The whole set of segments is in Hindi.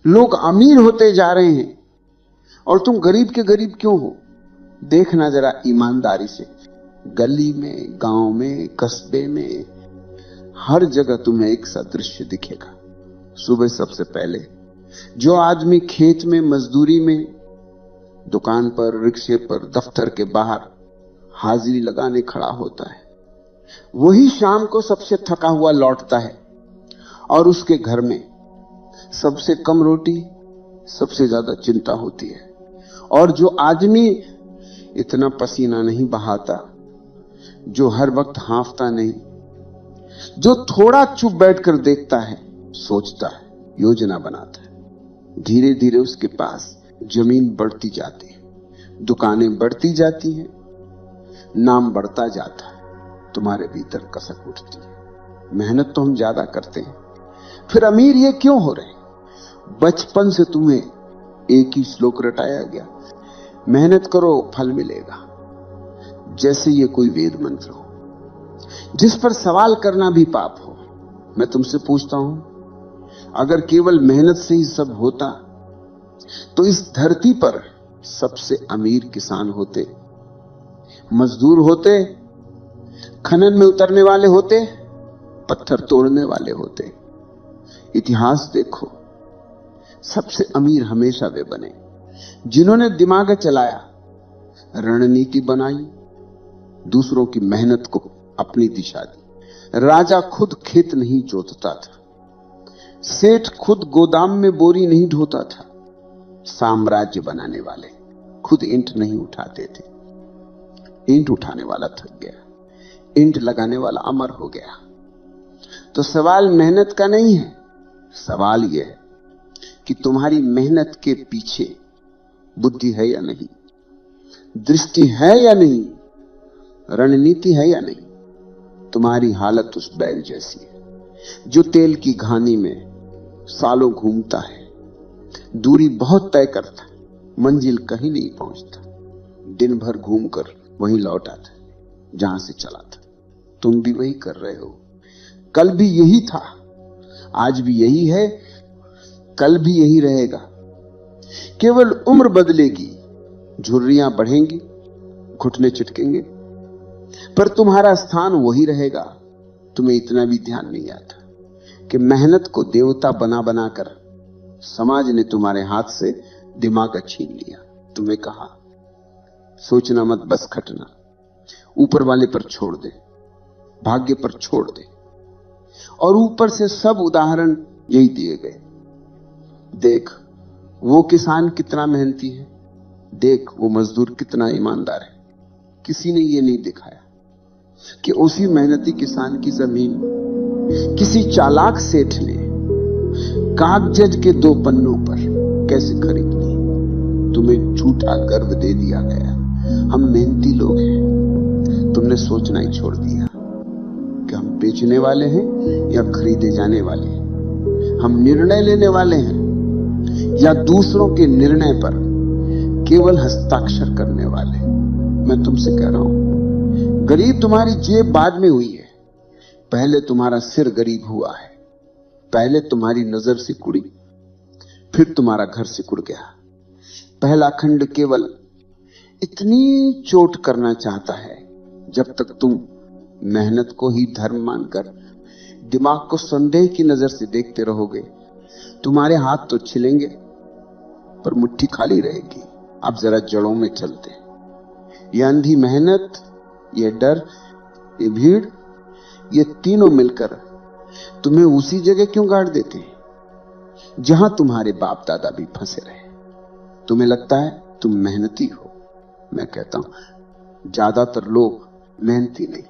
लोग अमीर होते जा रहे हैं और तुम गरीब के गरीब क्यों हो? देखना जरा ईमानदारी से, गली में, गांव में, कस्बे में, हर जगह तुम्हें एक सा दृश्य दिखेगा। सुबह सबसे पहले जो आदमी खेत में, मजदूरी में, दुकान पर, रिक्शे पर, दफ्तर के बाहर हाजिरी लगाने खड़ा होता है, वही शाम को सबसे थका हुआ लौटता है और उसके घर में सबसे कम रोटी, सबसे ज्यादा चिंता होती है। और जो आदमी इतना पसीना नहीं बहाता, जो हर वक्त हांफता नहीं, जो थोड़ा चुप बैठकर देखता है, सोचता है, योजना बनाता है, धीरे धीरे उसके पास जमीन बढ़ती जाती है, दुकानें बढ़ती जाती हैं, नाम बढ़ता जाता है, तुम्हारे भीतर कसक उठती है। मेहनत तो हम ज्यादा करते हैं, फिर अमीर ये क्यों हो रहे? बचपन से तुम्हें एक ही श्लोक रटाया गया, मेहनत करो फल मिलेगा, जैसे ये कोई वेद मंत्र हो जिस पर सवाल करना भी पाप हो। मैं तुमसे पूछता हूं, अगर केवल मेहनत से ही सब होता तो इस धरती पर सबसे अमीर किसान होते, मजदूर होते, खनन में उतरने वाले होते, पत्थर तोड़ने वाले होते। इतिहास देखो, सबसे अमीर हमेशा वे बने जिन्होंने दिमाग चलाया, रणनीति बनाई, दूसरों की मेहनत को अपनी दिशा दी। राजा खुद खेत नहीं जोतता था, सेठ खुद गोदाम में बोरी नहीं ढोता था, साम्राज्य बनाने वाले खुद ईंट नहीं उठाते थे। ईंट उठाने वाला थक गया, ईंट लगाने वाला अमर हो गया। तो सवाल मेहनत का नहीं है, सवाल यह है कि तुम्हारी मेहनत के पीछे बुद्धि है या नहीं, दृष्टि है या नहीं, रणनीति है या नहीं। तुम्हारी हालत उस बैल जैसी है जो तेल की घानी में सालों घूमता है, दूरी बहुत तय करता है, मंजिल कहीं नहीं पहुंचता, दिन भर घूमकर वहीं लौट आता जहां से चला था। तुम भी वही कर रहे हो, कल भी यही था, आज भी यही है, कल भी यही रहेगा। केवल उम्र बदलेगी, झुर्रियां बढ़ेंगी, घुटने चिटकेंगे, पर तुम्हारा स्थान वही रहेगा। तुम्हें इतना भी ध्यान नहीं आता कि मेहनत को देवता बना बनाकर समाज ने तुम्हारे हाथ से दिमाग छीन लिया। तुम्हें कहा सोचना मत, बस खटना, ऊपर वाले पर छोड़ दे, भाग्य पर छोड़ दे। और ऊपर से सब उदाहरण यही दिए गए। देख वो किसान कितना मेहनती है, देख वो मजदूर कितना ईमानदार है। किसी ने ये नहीं दिखाया कि उसी मेहनती किसान की जमीन किसी चालाक सेठ ने कागज के 2 पन्नों पर कैसे खरीद ली। तुम्हें झूठा गर्व दे दिया गया, हम मेहनती लोग हैं। तुमने सोचना ही छोड़ दिया कि हम बेचने वाले हैं या खरीदे जाने वाले हैं, हम निर्णय लेने वाले हैं या दूसरों के निर्णय पर केवल हस्ताक्षर करने वाले। मैं तुमसे कह रहा हूं, गरीब तुम्हारी जेब बाद में हुई है, पहले तुम्हारा सिर गरीब हुआ है। पहले तुम्हारी नजर सिकुड़ी, फिर तुम्हारा घर सिकुड़ गया। पहला खंड केवल इतनी चोट करना चाहता है, जब तक तुम मेहनत को ही धर्म मानकर दिमाग को संदेह की नजर से देखते रहोगे, तुम्हारे हाथ तो छिलेंगे पर मुट्ठी खाली रहेगी। अब जरा जड़ों में चलते। ये अंधी मेहनत, ये डर, ये भीड़, ये तीनों मिलकर तुम्हें उसी जगह क्यों गाड़ देते हैं जहां तुम्हारे बाप दादा भी फंसे रहे। तुम्हें लगता है तुम मेहनती हो। मैं कहता हूं ज्यादातर लोग मेहनती नहीं,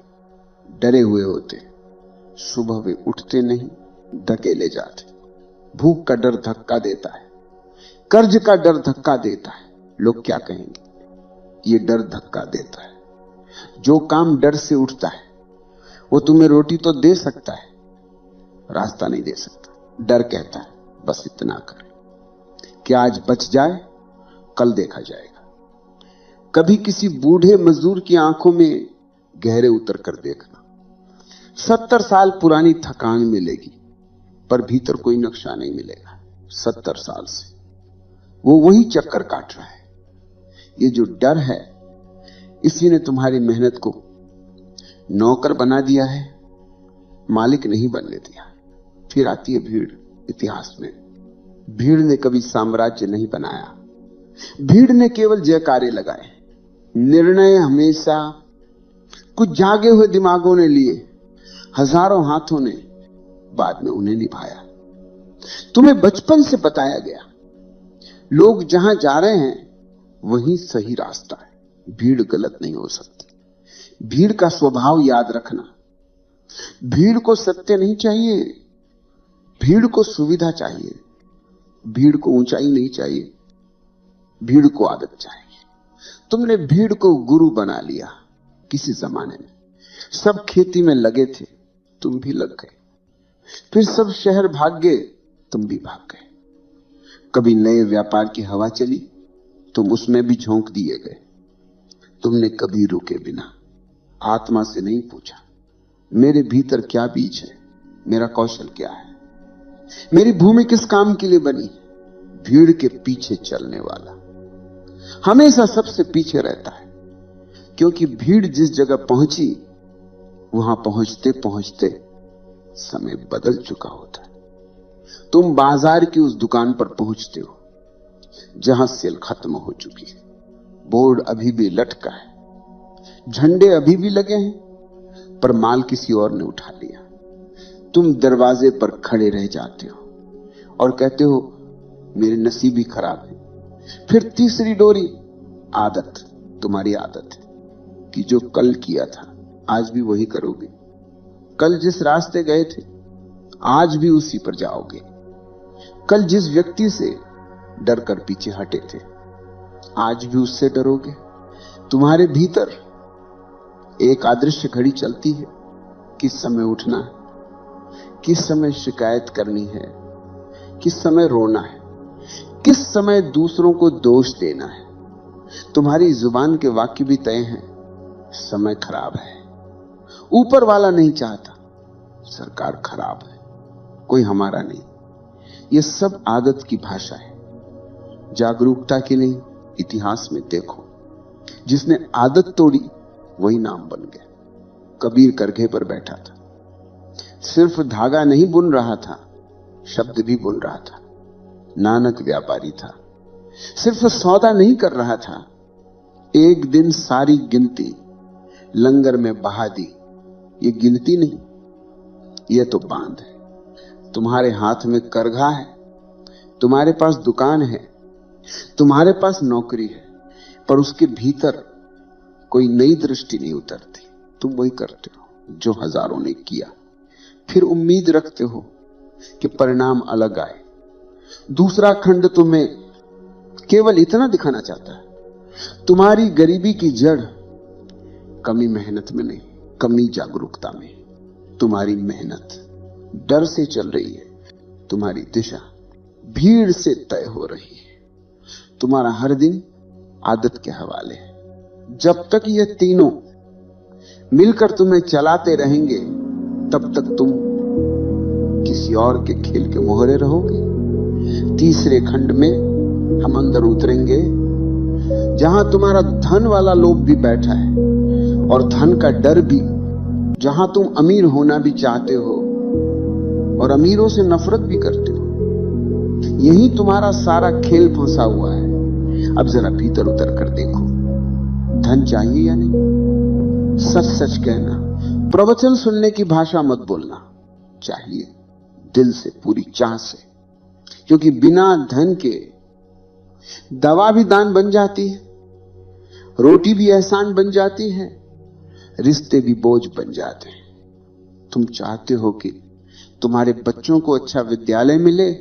डरे हुए होते। सुबह वे उठते नहीं, धकेले जाते। भूख का डर धक्का देता है, कर्ज का डर धक्का देता है। लोग क्या कहेंगे, ये डर धक्का देता है। जो काम डर से उठता है वो तुम्हें रोटी तो दे सकता है, रास्ता नहीं दे सकता। डर कहता है बस इतना कर, क्या आज बच जाए, कल देखा जाएगा। कभी किसी बूढ़े मजदूर की आंखों में गहरे उतर कर देखना। 70 साल पुरानी थकान मिलेगी पर भीतर कोई नक्शा नहीं मिलेगा। 70 साल से वो वही चक्कर काट रहा है। ये जो डर है, इसी ने तुम्हारी मेहनत को नौकर बना दिया है, मालिक नहीं बनने दिया। फिर आती है भीड़। इतिहास में भीड़ ने कभी साम्राज्य नहीं बनाया, भीड़ ने केवल जयकारे लगाए। निर्णय हमेशा कुछ जागे हुए दिमागों ने लिए, हजारों हाथों ने बाद में उन्हें निभाया। तुम्हें बचपन से बताया गया, लोग जहां जा रहे हैं वही सही रास्ता है। भीड़ गलत नहीं हो सकती। भीड़ का स्वभाव याद रखना। भीड़ को सत्य नहीं चाहिए, भीड़ को सुविधा चाहिए, भीड़ को ऊंचाई नहीं चाहिए, भीड़ को आदत चाहिए। तुमने भीड़ को गुरु बना लिया। किसी जमाने में सब खेती में लगे थे, तुम भी लग गए। फिर सब शहर भाग गए, तुम भी भाग गए। कभी नए व्यापार की हवा चली, तुम उसमें भी झोंक दिए गए। तुमने कभी रुके बिना आत्मा से नहीं पूछा, मेरे भीतर क्या बीज है, मेरा कौशल क्या है, मेरी भूमि किस काम के लिए बनी। भीड़ के पीछे चलने वाला हमेशा सबसे पीछे रहता है, क्योंकि भीड़ जिस जगह पहुंची वहां पहुंचते पहुंचते समय बदल चुका होता है। तुम बाजार की उस दुकान पर पहुंचते हो जहां सेल खत्म हो चुकी है, बोर्ड अभी भी लटका है, झंडे अभी भी लगे हैं, पर माल किसी और ने उठा लिया। तुम दरवाजे पर खड़े रह जाते हो और कहते हो मेरे नसीब ही खराब है। फिर तीसरी डोरी आदत, तुम्हारी आदत है कि जो कल किया था आज भी वही करोगे। कल जिस रास्ते गए थे आज भी उसी पर जाओगे। कल जिस व्यक्ति से डर कर पीछे हटे थे आज भी उससे डरोगे। तुम्हारे भीतर एक अदृश्य घड़ी चलती है, किस समय उठना है, किस समय शिकायत करनी है, किस समय रोना है, किस समय दूसरों को दोष देना है। तुम्हारी जुबान के वाक्य भी तय हैं, समय खराब है, ऊपर वाला नहीं चाहता, सरकार खराब है, कोई हमारा नहीं। यह सब आदत की भाषा है, जागरूकता की नहीं। इतिहास में देखो, जिसने आदत तोड़ी वही नाम बन गया। कबीर करघे पर बैठा था, सिर्फ धागा नहीं बुन रहा था, शब्द भी बुन रहा था। नानक व्यापारी था, सिर्फ सौदा नहीं कर रहा था, एक दिन सारी गिनती लंगर में बहा दी। ये गिनती नहीं, यह तो बांध है। तुम्हारे हाथ में करघा है, तुम्हारे पास दुकान है, तुम्हारे पास नौकरी है, पर उसके भीतर कोई नई दृष्टि नहीं उतरती। तुम वही करते हो जो हजारों ने किया, फिर उम्मीद रखते हो कि परिणाम अलग आए। दूसरा खंड तुम्हें केवल इतना दिखाना चाहता है, तुम्हारी गरीबी की जड़ कमी मेहनत में नहीं, कमी जागरूकता में। तुम्हारी मेहनत डर से चल रही है, तुम्हारी दिशा भीड़ से तय हो रही है। तुम्हारा हर दिन आदत के हवाले है। जब तक ये तीनों मिलकर तुम्हें चलाते रहेंगे तब तक तुम किसी और के खेल के मोहरे रहोगे। तीसरे खंड में हम अंदर उतरेंगे जहां तुम्हारा धन वाला लोभ भी बैठा है और धन का डर भी, जहां तुम अमीर होना भी चाहते हो और अमीरों से नफरत भी करते हो। यही तुम्हारा सारा खेल फंसा हुआ है। अब जरा भीतर उतर कर देखो, धन चाहिए या नहीं? सच सच कहना, प्रवचन सुनने की भाषा मत बोलना। चाहिए दिल से, पूरी चाह से, क्योंकि बिना धन के दवा भी दान बन जाती है, रोटी भी एहसान बन जाती है, रिश्ते भी बोझ बन जाते हैं। तुम चाहते हो कि तुम्हारे बच्चों को अच्छा विद्यालय मिले,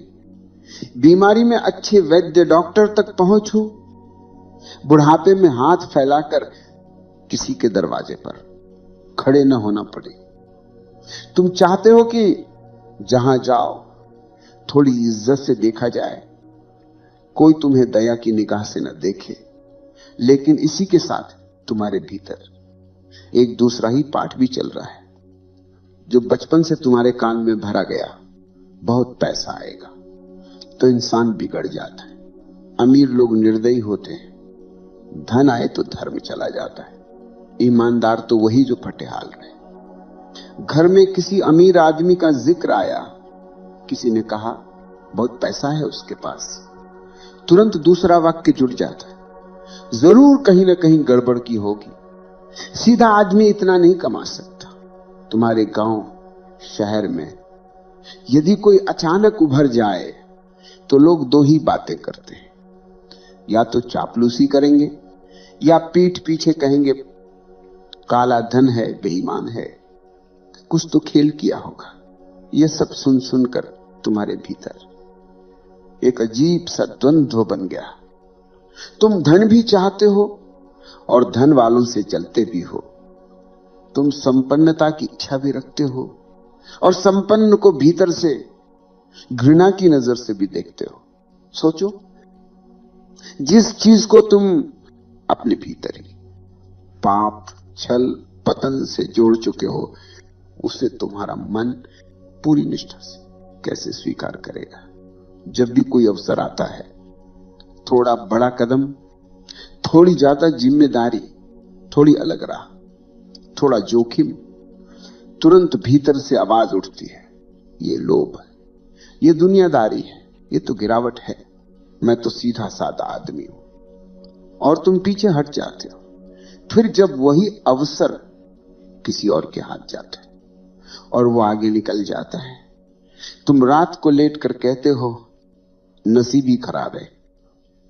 बीमारी में अच्छे वैद्य डॉक्टर तक पहुंच हो, बुढ़ापे में हाथ फैलाकर किसी के दरवाजे पर खड़े न होना पड़े। तुम चाहते हो कि जहां जाओ थोड़ी इज्जत से देखा जाए, कोई तुम्हें दया की निगाह से न देखे। लेकिन इसी के साथ तुम्हारे भीतर एक दूसरा ही पाठ भी चल रहा है, जो बचपन से तुम्हारे कान में भरा गया। बहुत पैसा आएगा, तो इंसान बिगड़ जाता है। अमीर लोग निर्दयी होते हैं, धन आए तो धर्म चला जाता है। ईमानदार तो वही जो फटेहाल रहे। घर में किसी अमीर आदमी का जिक्र आया, किसी ने कहा बहुत पैसा है उसके पास, तुरंत दूसरा वाक्य जुड़ जाता है, जरूर कहीं ना कहीं गड़बड़ की होगी, सीधा आदमी इतना नहीं कमा सकता। तुम्हारे गांव शहर में यदि कोई अचानक उभर जाए तो लोग दो ही बातें करते हैं, या तो चापलूसी करेंगे या पीठ पीछे कहेंगे काला धन है, बेईमान है, कुछ तो खेल किया होगा। यह सब सुन सुनकर तुम्हारे भीतर एक अजीब सा द्वंद्व बन गया। तुम धन भी चाहते हो और धन वालों से चलते भी हो। तुम संपन्नता की इच्छा भी रखते हो और संपन्न को भीतर से घृणा की नजर से भी देखते हो। सोचो, जिस चीज को तुम अपने भीतर ही पाप, छल, पतन से जोड़ चुके हो, उसे तुम्हारा मन पूरी निष्ठा से कैसे स्वीकार करेगा। जब भी कोई अवसर आता है, थोड़ा बड़ा कदम, थोड़ी ज्यादा जिम्मेदारी, थोड़ी अलग राह, थोड़ा जोखिम, तुरंत भीतर से आवाज उठती है, ये लोभ है, ये दुनियादारी है, ये तो गिरावट है, मैं तो सीधा साधा आदमी हूं। और तुम पीछे हट जाते हो। फिर जब वही अवसर किसी और के हाथ जाता है और वो आगे निकल जाता है, तुम रात को लेटकर कहते हो नसीब ही खराब है,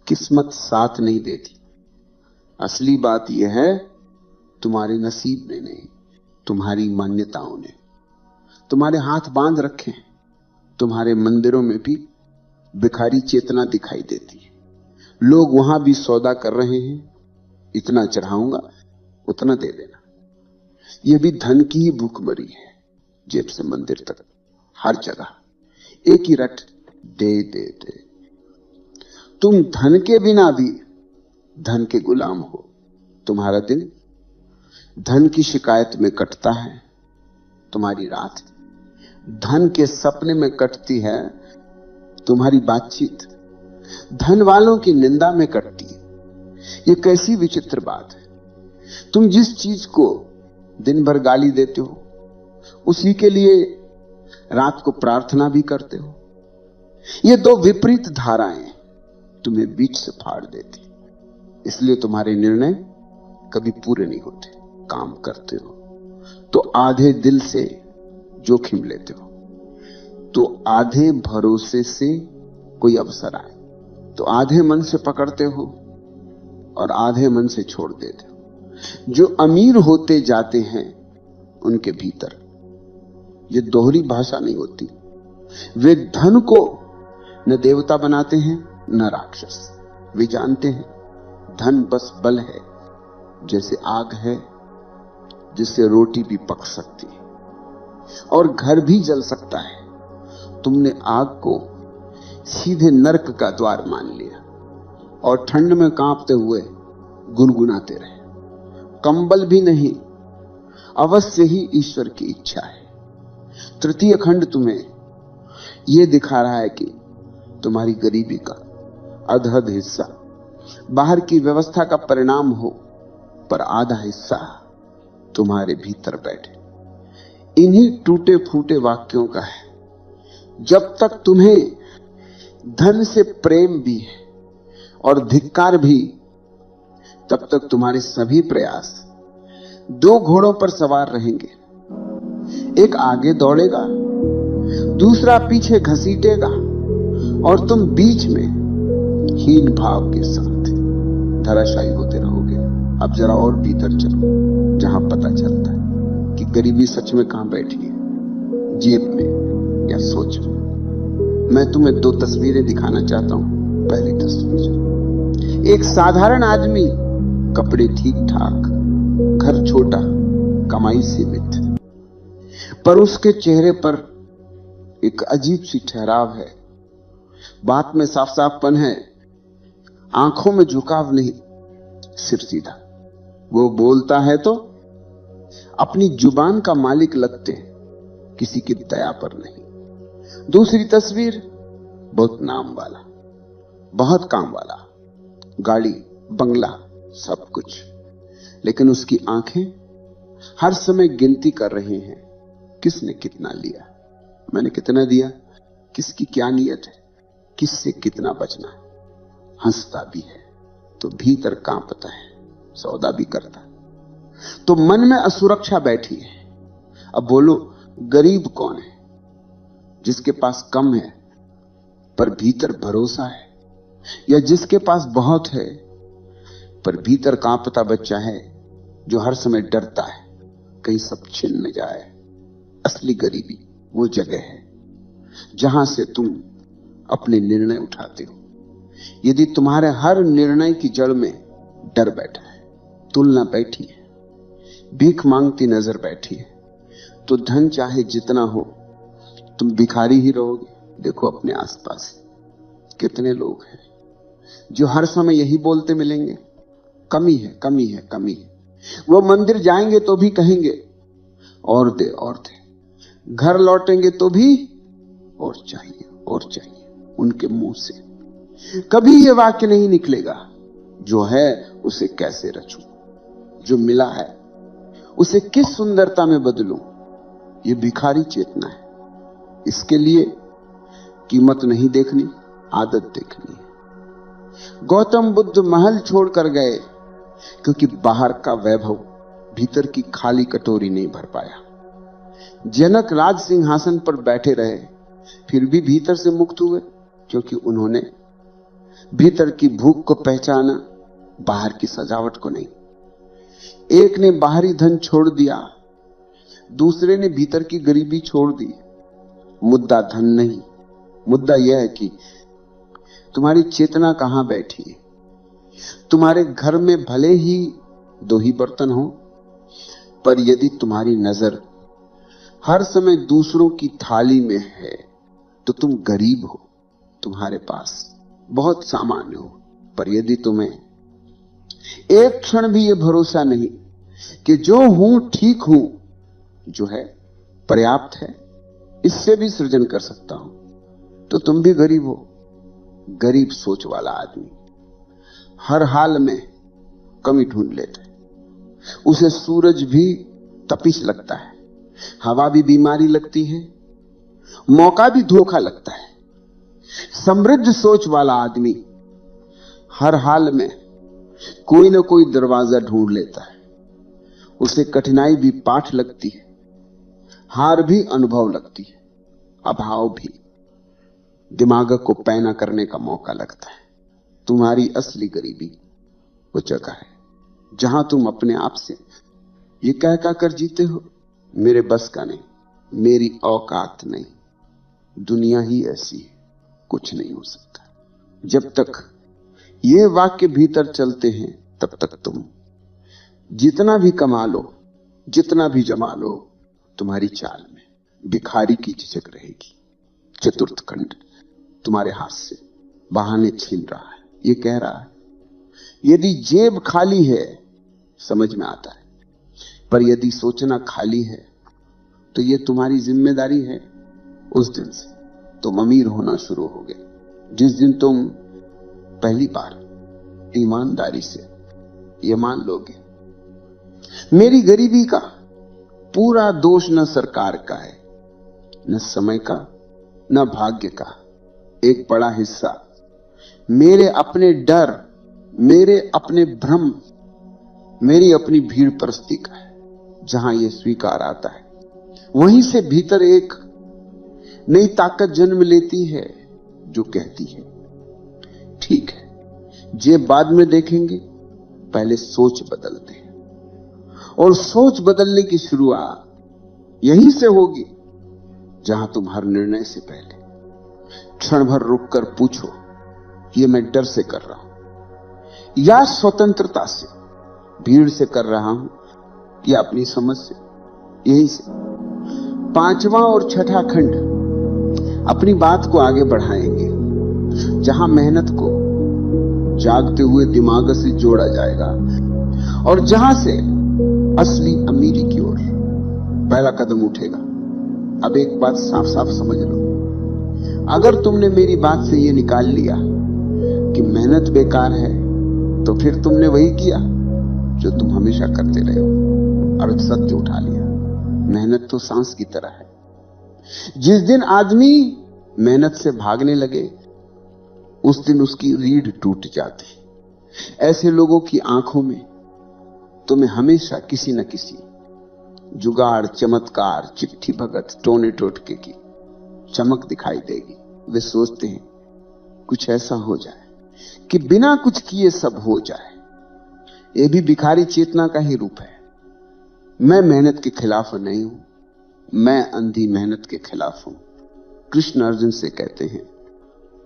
किस्मत साथ नहीं देती। असली बात यह है, तुम्हारे नसीब ने नहीं, तुम्हारी मान्यताओं ने तुम्हारे हाथ बांध रखे हैं। तुम्हारे मंदिरों में भी भिखारी चेतना दिखाई देती है। लोग वहां भी सौदा कर रहे हैं, इतना चढ़ाऊंगा उतना दे देना। यह भी धन की ही भूखमरी है। जेब से मंदिर तक हर जगह एक ही रट, दे दे दे। तुम धन के बिना भी धन के गुलाम हो। तुम्हारा दिन धन की शिकायत में कटता है, तुम्हारी रात धन के सपने में कटती है, तुम्हारी बातचीत धन वालों की निंदा में कटती है। यह कैसी विचित्र बात है। तुम जिस चीज को दिन भर गाली देते हो, उसी के लिए रात को प्रार्थना भी करते हो। ये दो विपरीत धाराएं तुम्हें बीच से फाड़ देती, इसलिए तुम्हारे निर्णय कभी पूरे नहीं होते। काम करते हो तो आधे दिल से जोखिम लेते हो, तो आधे भरोसे से कोई अवसर आए तो आधे मन से पकड़ते हो और आधे मन से छोड़ देते हो। जो अमीर होते जाते हैं उनके भीतर ये दोहरी भाषा नहीं होती। वे धन को न देवता बनाते हैं न राक्षस। वे जानते हैं धन बस बल है, जैसे आग है जिससे रोटी भी पक सकती है और घर भी जल सकता है। तुमने आग को सीधे नरक का द्वार मान लिया और ठंड में कांपते हुए गुनगुनाते रहे। कंबल भी नहीं, अवश्य ही ईश्वर की इच्छा है। तृतीय खंड तुम्हें यह दिखा रहा है कि तुम्हारी गरीबी का अधहद हिस्सा बाहर की व्यवस्था का परिणाम हो, पर आधा हिस्सा तुम्हारे भीतर बैठे। इन्हीं टूटे फूटे वाक्यों का है। जब तक तुम्हें धन से प्रेम भी है और धिक्कार भी, तब तक तुम्हारे सभी प्रयास दो घोड़ों पर सवार रहेंगे। एक आगे दौड़ेगा, दूसरा पीछे घसीटेगा और तुम बीच में हीन भाव के साथ धराशायी होते रहोगे। अब जरा और भीतर चलो, जहां पता चलता है कि गरीबी सच में कहां बैठी है, जेब में या सोच में। मैं तुम्हें दो तस्वीरें दिखाना चाहता हूं। पहली तस्वीर, एक साधारण आदमी, कपड़े ठीक ठाक, घर छोटा, कमाई सीमित, पर उसके चेहरे पर एक अजीब सी ठहराव है। बात में साफ साफपन है, आंखों में झुकाव नहीं, सिर सीधा। वो बोलता है तो अपनी जुबान का मालिक लगते हैं, किसी की दया पर नहीं। दूसरी तस्वीर, बहुत नाम वाला, बहुत काम वाला, गाड़ी, बंगला, सब कुछ, लेकिन उसकी आंखें हर समय गिनती कर रही हैं, किसने कितना लिया, मैंने कितना दिया, किसकी क्या नियत है, किससे कितना बचना है। हंसता भी है तो भीतर कांपता है, सौदा भी करता है। तो मन में असुरक्षा बैठी है। अब बोलो, गरीब कौन है? जिसके पास कम है पर भीतर भरोसा है, या जिसके पास बहुत है पर भीतर कांपता बच्चा है, जो हर समय डरता है कहीं सब छिन न जाए। असली गरीबी वो जगह है जहां से तुम अपने निर्णय उठाते हो। यदि तुम्हारे हर निर्णय की जड़ में डर बैठा है, तुलना बैठी है, भीख मांगती नजर बैठी है, तो धन चाहे जितना हो तुम भिखारी ही रहोगे। देखो अपने आसपास कितने लोग हैं जो हर समय यही बोलते मिलेंगे, कमी है, कमी है, कमी है। वो मंदिर जाएंगे तो भी कहेंगे और दे, और दे। घर लौटेंगे तो भी और चाहिए, और चाहिए। उनके मुंह से कभी ये वाक्य नहीं निकलेगा, जो है उसे कैसे रचूं, जो मिला है उसे किस सुंदरता में बदलूं। ये भिखारी चेतना है। इसके लिए कीमत नहीं देखनी, आदत देखनी है। गौतम बुद्ध महल छोड़कर गए क्योंकि बाहर का वैभव भीतर की खाली कटोरी नहीं भर पाया। जनक राज सिंहासन पर बैठे रहे, फिर भी भीतर से मुक्त हुए क्योंकि उन्होंने भीतर की भूख को पहचाना, बाहर की सजावट को नहीं। एक ने बाहरी धन छोड़ दिया, दूसरे ने भीतर की गरीबी छोड़ दी। मुद्दा धन नहीं, मुद्दा यह है कि तुम्हारी चेतना कहां बैठी है। तुम्हारे घर में भले ही 2 ही बर्तन हो, पर यदि तुम्हारी नजर हर समय दूसरों की थाली में है तो तुम गरीब हो। तुम्हारे पास बहुत सामान्य हो, पर यदि तुम्हें एक क्षण भी यह भरोसा नहीं कि जो हूं ठीक हूं, जो है पर्याप्त है, इससे भी सृजन कर सकता हूं, तो तुम भी गरीब हो। गरीब सोच वाला आदमी हर हाल में कमी ढूंढ लेता है। उसे सूरज भी तपिश लगता है, हवा भी बीमारी लगती है, मौका भी धोखा लगता है। समृद्ध सोच वाला आदमी हर हाल में कोई ना कोई दरवाजा ढूंढ लेता है। उसे कठिनाई भी पाठ लगती है, हार भी अनुभव लगती है, अभाव भी दिमाग को पैना करने का मौका लगता है। तुम्हारी असली गरीबी वो जगह है जहां तुम अपने आप से ये कह कर जीते हो, मेरे बस का नहीं, मेरी औकात नहीं, दुनिया ही ऐसी है, कुछ नहीं हो सकता। जब तक ये वाक्य भीतर चलते हैं तब तक तुम जितना भी कमा लो, जितना भी जमा लो, तुम्हारी चाल में भिखारी की झिझक रहेगी। चतुर्थ खंड तुम्हारे हाथ से बहाने छीन रहा है। ये कह रहा है यदि जेब खाली है समझ में आता है, पर यदि सोचना खाली है तो ये तुम्हारी जिम्मेदारी है। उस दिन से तुम अमीर होना शुरू हो गए जिस दिन तुम पहली बार ईमानदारी से ये मान लोगे, मेरी गरीबी का पूरा दोष न सरकार का है, न समय का, न भाग्य का। एक बड़ा हिस्सा मेरे अपने डर, मेरे अपने भ्रम, मेरी अपनी भीड़ परस्ती का है। जहां यह स्वीकार आता है वहीं से भीतर एक नई ताकत जन्म लेती है जो कहती है ठीक है, जे बाद में देखेंगे, पहले सोच बदलते हैं। और सोच बदलने की शुरुआत यहीं से होगी जहां तुम हर निर्णय से पहले क्षण भर रुककर पूछो, ये मैं डर से कर रहा हूं या स्वतंत्रता से, भीड़ से कर रहा हूं या अपनी समझ से। यही से 5वां और 6ठा खंड अपनी बात को आगे बढ़ाएंगे, जहां मेहनत को जागते हुए दिमाग से जोड़ा जाएगा और जहां से असली अमीरी की ओर पहला कदम उठेगा। अब एक बात साफ साफ समझ लो, अगर तुमने मेरी बात से ये निकाल लिया कि मेहनत बेकार है, तो फिर तुमने वही किया जो तुम हमेशा करते रहे हो और सत्य उठा लिया। मेहनत तो सांस की तरह है। जिस दिन आदमी मेहनत से भागने लगे, उस दिन उसकी रीढ़ टूट जाती। ऐसे लोगों की आंखों में तुम्हें हमेशा किसी न किसी जुगाड़, चमत्कार, चिट्ठी भगत, टोने टोटके की चमक दिखाई देगी। वे सोचते हैं कुछ ऐसा हो जाए कि बिना कुछ किए सब हो जाए। यह भी भिखारी चेतना का ही रूप है। मैं मेहनत के खिलाफ नहीं हूं, मैं अंधी मेहनत के खिलाफ हूं। कृष्ण अर्जुन से कहते हैं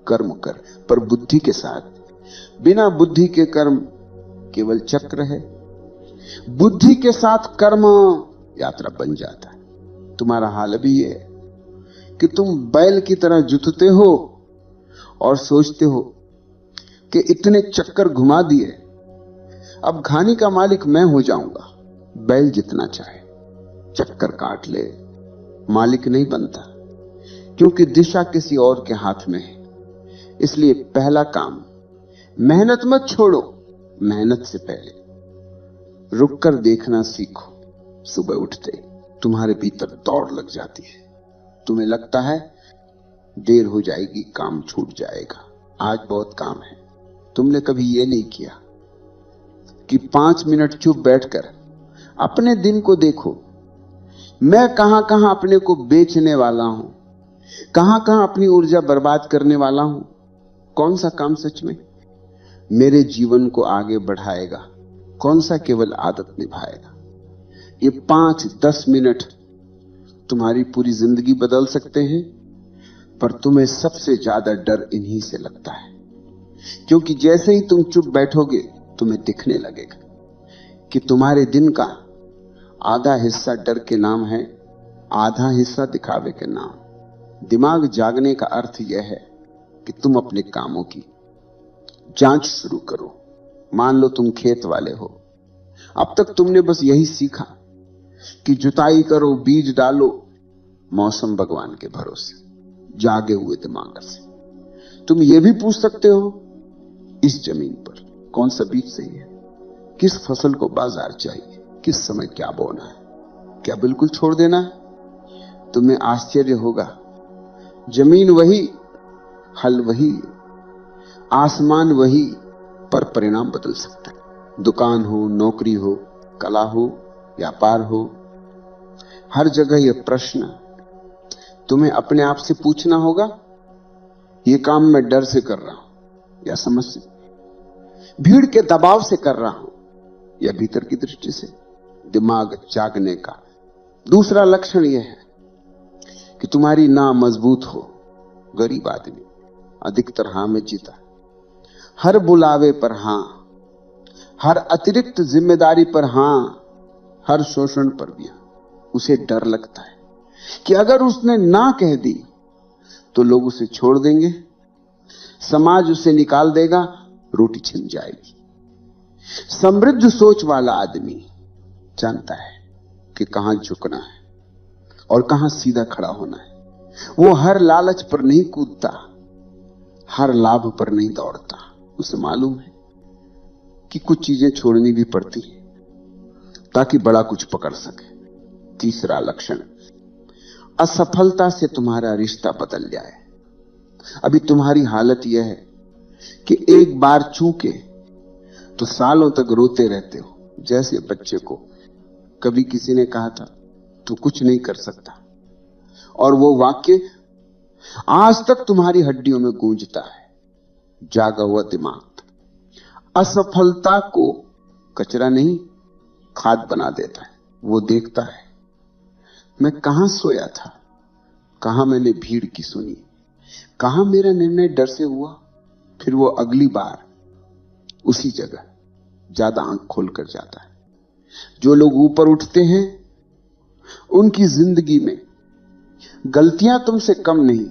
कर्म कर, पर बुद्धि के साथ। बिना बुद्धि के कर्म केवल चक्र है, बुद्धि के साथ कर्म यात्रा बन जाता है। तुम्हारा हाल अभी यह है कि तुम बैल की तरह जुतते हो और सोचते हो कि इतने चक्कर घुमा दिए, अब घानी का मालिक मैं हो जाऊंगा। बैल जितना चाहे चक्कर काट ले, मालिक नहीं बनता, क्योंकि दिशा किसी और के हाथ में है। इसलिए पहला काम, मेहनत मत छोड़ो। मेहनत से पहले रुक कर देखना सीखो। सुबह उठते तुम्हारे भीतर दौड़ लग जाती है। तुम्हें लगता है देर हो जाएगी, काम छूट जाएगा, आज बहुत काम है। तुमने कभी यह नहीं किया कि 5 मिनट चुप बैठकर अपने दिन को देखो। मैं कहां कहां अपने को बेचने वाला हूं, कहां कहां अपनी ऊर्जा बर्बाद करने वाला हूं। कौन सा काम सच में मेरे जीवन को आगे बढ़ाएगा, कौन सा केवल आदत निभाएगा। ये 5-10 मिनट तुम्हारी पूरी जिंदगी बदल सकते हैं। पर तुम्हें सबसे ज्यादा डर इन्हीं से लगता है, क्योंकि जैसे ही तुम चुप बैठोगे तुम्हें दिखने लगेगा कि तुम्हारे दिन का आधा हिस्सा डर के नाम है, आधा हिस्सा दिखावे के नाम। दिमाग जागने का अर्थ यह है कि तुम अपने कामों की जांच शुरू करो। मान लो तुम खेत वाले हो, अब तक तुमने बस यही सीखा कि जुताई करो, बीज डालो, मौसम भगवान के भरोसे, जागे हुए दिमाग से। तुम यह भी पूछ सकते हो इस जमीन पर कौन सा बीज सही है, किस फसल को बाजार चाहिए, किस समय क्या बोना है, क्या बिल्कुल छोड़ देना है। तुम्हें आश्चर्य होगा, जमीन वही, हल वही, आसमान वही, पर परिणाम बदल सकता है। दुकान हो, नौकरी हो, कला हो, व्यापार हो, हर जगह यह प्रश्न तुम्हें अपने आप से पूछना होगा, यह काम मैं डर से कर रहा हूं या समझ से, भीड़ के दबाव से कर रहा हूं या भीतर की दृष्टि से। दिमाग जागने का दूसरा लक्षण यह है कि तुम्हारी ना मजबूत हो। गरीब आदमी अधिकतर हां में जीता, हर बुलावे पर हां, हर अतिरिक्त जिम्मेदारी पर हां, हर शोषण पर भी हां। उसे डर लगता है कि अगर उसने ना कह दी तो लोग उसे छोड़ देंगे, समाज उसे निकाल देगा, रोटी छिन जाएगी। समृद्ध सोच वाला आदमी जानता है कि कहां झुकना है और कहां सीधा खड़ा होना है। वो हर लालच पर नहीं कूदता, हर लाभ पर नहीं दौड़ता। उसे मालूम है कि कुछ चीजें छोड़नी भी पड़ती है ताकि बड़ा कुछ पकड़ सके। तीसरा लक्षण, असफलता से तुम्हारा रिश्ता बदल जाए। अभी तुम्हारी हालत यह है कि एक बार चूके तो सालों तक रोते रहते हो। जैसे बच्चे को कभी किसी ने कहा था तू कुछ नहीं कर सकता, और वो वाक्य आज तक तुम्हारी हड्डियों में गूंजता है। जागा हुआ दिमाग असफलता को कचरा नहीं, खाद बना देता है। वो देखता है मैं कहां सोया था, कहां मैंने भीड़ की सुनी, कहां मेरा निर्णय डर से हुआ। फिर वो अगली बार उसी जगह ज्यादा आंख खोलकर जाता है। जो लोग ऊपर उठते हैं उनकी जिंदगी में गलतियां तुमसे कम नहीं,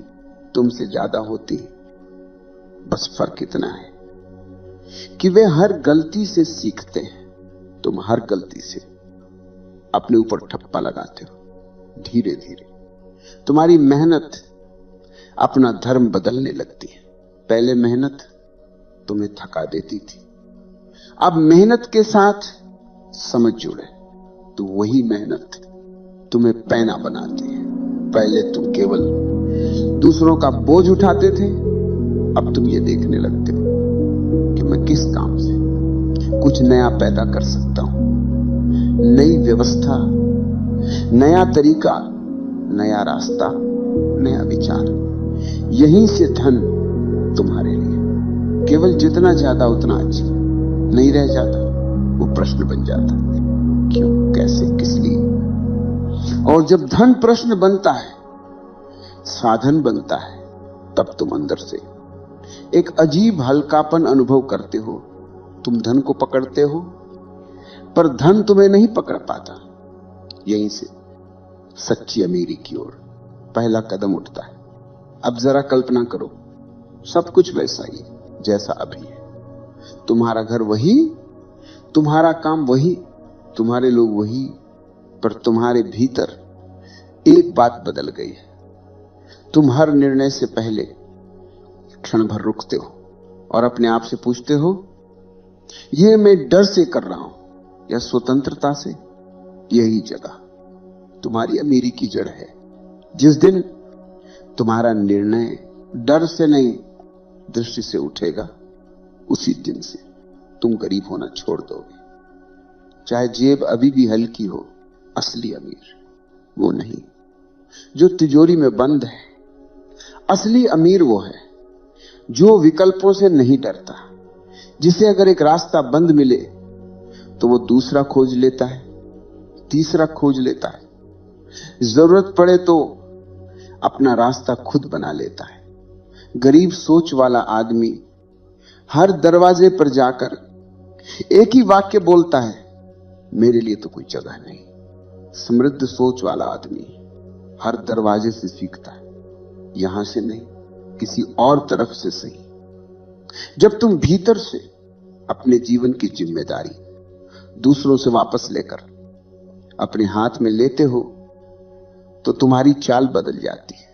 तुमसे ज्यादा होती है। बस फर्क इतना है कि वे हर गलती से सीखते हैं, तुम हर गलती से अपने ऊपर ठप्पा लगाते हो। धीरे धीरे तुम्हारी मेहनत अपना धर्म बदलने लगती है। पहले मेहनत तुम्हें थका देती थी, अब मेहनत के साथ समझ जुड़े तो वही मेहनत तुम्हें पैना बनाती है। पहले तुम केवल दूसरों का बोझ उठाते थे, अब तुम ये देखने लगते हो कि मैं किस काम से कुछ नया पैदा कर सकता हूं। नई व्यवस्था, नया तरीका, नया रास्ता, नया विचार, यहीं से धन तुम्हारे लिए केवल जितना ज्यादा उतना अच्छा नहीं रह जाता, वो प्रश्न बन जाता। क्यों, कैसे, किस लिए? और जब धन प्रश्न बनता है, साधन बनता है, तब तुम अंदर से एक अजीब हल्कापन अनुभव करते हो। तुम धन को पकड़ते हो पर धन तुम्हें नहीं पकड़ पाता। यहीं से सच्ची अमीरी की ओर पहला कदम उठता है। अब जरा कल्पना करो, सब कुछ वैसा ही जैसा अभी है। तुम्हारा घर वही, तुम्हारा काम वही, तुम्हारे लोग वही, पर तुम्हारे भीतर एक बात बदल गई है। तुम हर निर्णय से पहले क्षण भर रुकते हो और अपने आप से पूछते हो, ये मैं डर से कर रहा हूं या स्वतंत्रता से? यही जगह तुम्हारी अमीरी की जड़ है। जिस दिन तुम्हारा निर्णय डर से नहीं, दृष्टि से उठेगा, उसी दिन से तुम गरीब होना छोड़ दोगे। चाहे जेब अभी भी हल्की हो, असली अमीर वो नहीं जो तिजोरी में बंद है। असली अमीर वो है जो विकल्पों से नहीं डरता, जिसे अगर एक रास्ता बंद मिले तो वो दूसरा खोज लेता है, तीसरा खोज लेता है, जरूरत पड़े तो अपना रास्ता खुद बना लेता है। गरीब सोच वाला आदमी हर दरवाजे पर जाकर एक ही वाक्य बोलता है, मेरे लिए तो कोई जगह नहीं। समृद्ध सोच वाला आदमी हर दरवाजे से सीखता है, यहां से नहीं, किसी और तरफ से सही। जब तुम भीतर से अपने जीवन की जिम्मेदारी दूसरों से वापस लेकर अपने हाथ में लेते हो तो तुम्हारी चाल बदल जाती है।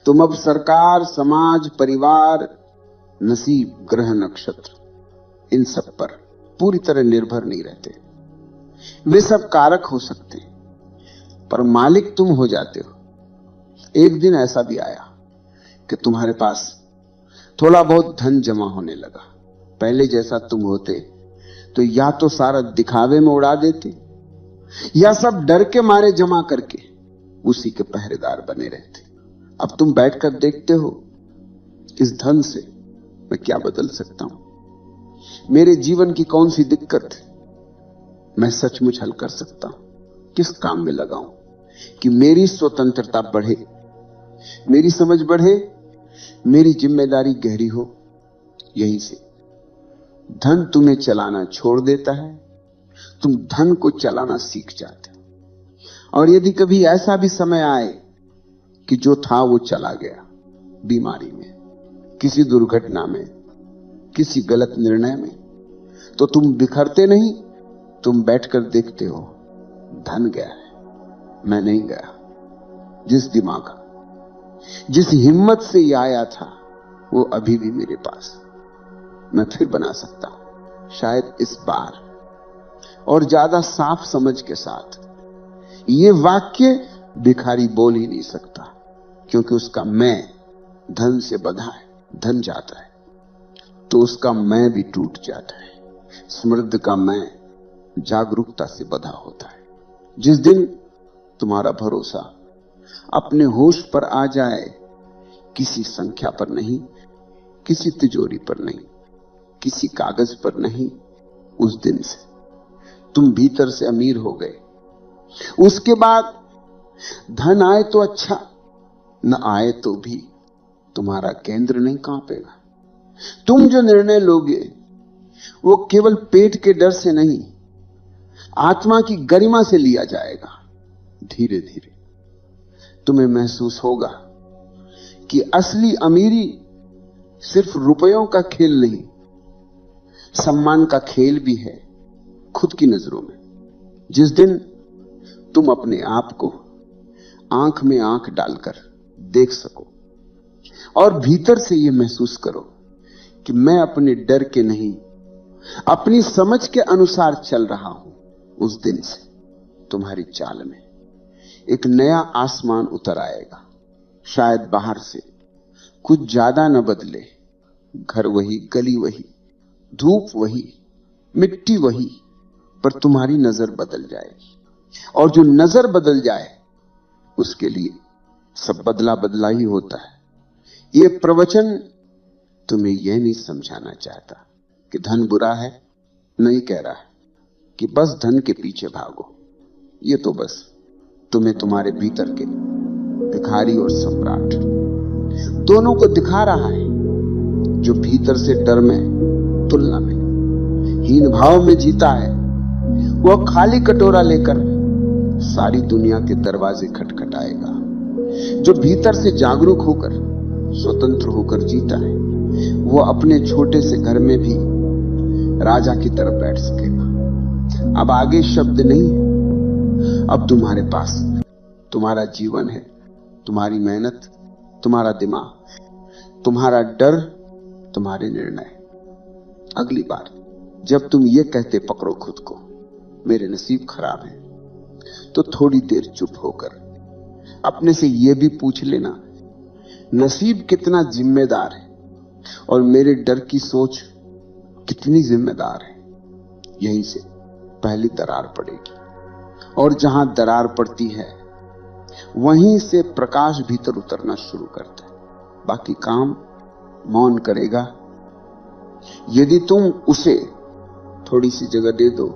तुम अब सरकार, समाज, परिवार, नसीब, ग्रह, नक्षत्र, इन सब पर पूरी तरह निर्भर नहीं रहते। वे सब कारक हो सकते हैं पर मालिक तुम हो जाते हो। एक दिन ऐसा भी आया कि तुम्हारे पास थोड़ा बहुत धन जमा होने लगा। पहले जैसा तुम होते तो या तो सारा दिखावे में उड़ा देते या सब डर के मारे जमा करके उसी के पहरेदार बने रहते। अब तुम बैठकर देखते हो, इस धन से मैं क्या बदल सकता हूं, मेरे जीवन की कौन सी दिक्कत मैं सचमुच हल कर सकता हूं, किस काम में लगाऊं कि मेरी स्वतंत्रता बढ़े, मेरी समझ बढ़े, मेरी जिम्मेदारी गहरी हो। यहीं से धन तुम्हें चलाना छोड़ देता है, तुम धन को चलाना सीख जाते हो। और यदि कभी ऐसा भी समय आए कि जो था वो चला गया, बीमारी में, किसी दुर्घटना में, किसी गलत निर्णय में, तो तुम बिखरते नहीं, तुम बैठकर देखते हो, धन गया है, मैं नहीं गया। जिस दिमाग, जिस हिम्मत से ये आया था वो अभी भी मेरे पास, मैं फिर बना सकता हूं, शायद इस बार और ज्यादा साफ समझ के साथ। ये वाक्य भिखारी बोल ही नहीं सकता, क्योंकि उसका मैं धन से बंधा है। धन जाता है तो उसका मैं भी टूट जाता है। समृद्ध का मैं जागरूकता से बंधा होता है। जिस दिन तुम्हारा भरोसा अपने होश पर आ जाए, किसी संख्या पर नहीं, किसी तिजोरी पर नहीं, किसी कागज पर नहीं, उस दिन से तुम भीतर से अमीर हो गए। उसके बाद धन आए तो अच्छा, न आए तो भी तुम्हारा केंद्र नहीं कांपेगा। तुम जो निर्णय लोगे वो केवल पेट के डर से नहीं, आत्मा की गरिमा से लिया जाएगा। धीरे धीरे तुम्हें महसूस होगा कि असली अमीरी सिर्फ रुपयों का खेल नहीं, सम्मान का खेल भी है, खुद की नजरों में। जिस दिन तुम अपने आप को आंख में आंख डालकर देख सको और भीतर से ये महसूस करो कि मैं अपने डर के नहीं, अपनी समझ के अनुसार चल रहा हूं। उस दिन से तुम्हारी चाल में एक नया आसमान उतर आएगा। शायद बाहर से कुछ ज्यादा न बदले, घर वही, गली वही, धूप वही, मिट्टी वही, पर तुम्हारी नजर बदल जाएगी। और जो नजर बदल जाए उसके लिए सब बदला बदला ही होता है। ये प्रवचन तुम्हें यह नहीं समझाना चाहता कि धन बुरा है, नहीं कह रहा है कि बस धन के पीछे भागो। ये तो बस तुम्हें तुम्हारे भीतर के भिखारी और सम्राट दोनों को दिखा रहा है। जो भीतर से डर में, तुलना में, हीन भाव में जीता है, वह खाली कटोरा लेकर सारी दुनिया के दरवाजे खटखटाएगा। जो भीतर से जागरूक होकर, स्वतंत्र होकर जीता है, वो अपने छोटे से घर में भी राजा की तरह बैठ सकेगा। अब आगे शब्द नहीं है, अब तुम्हारे पास तुम्हारा जीवन है, तुम्हारी मेहनत, तुम्हारा दिमाग, तुम्हारा डर, तुम्हारे निर्णय। अगली बार जब तुम ये कहते पकड़ो खुद को, मेरे नसीब खराब है, तो थोड़ी देर चुप होकर अपने से यह भी पूछ लेना, नसीब कितना जिम्मेदार है और मेरे डर की सोच कितनी जिम्मेदार है। यहीं से पहली दरार पड़ेगी, और जहां दरार पड़ती है वहीं से प्रकाश भीतर उतरना शुरू करता है। बाकी काम मौन करेगा, यदि तुम उसे थोड़ी सी जगह दे दो।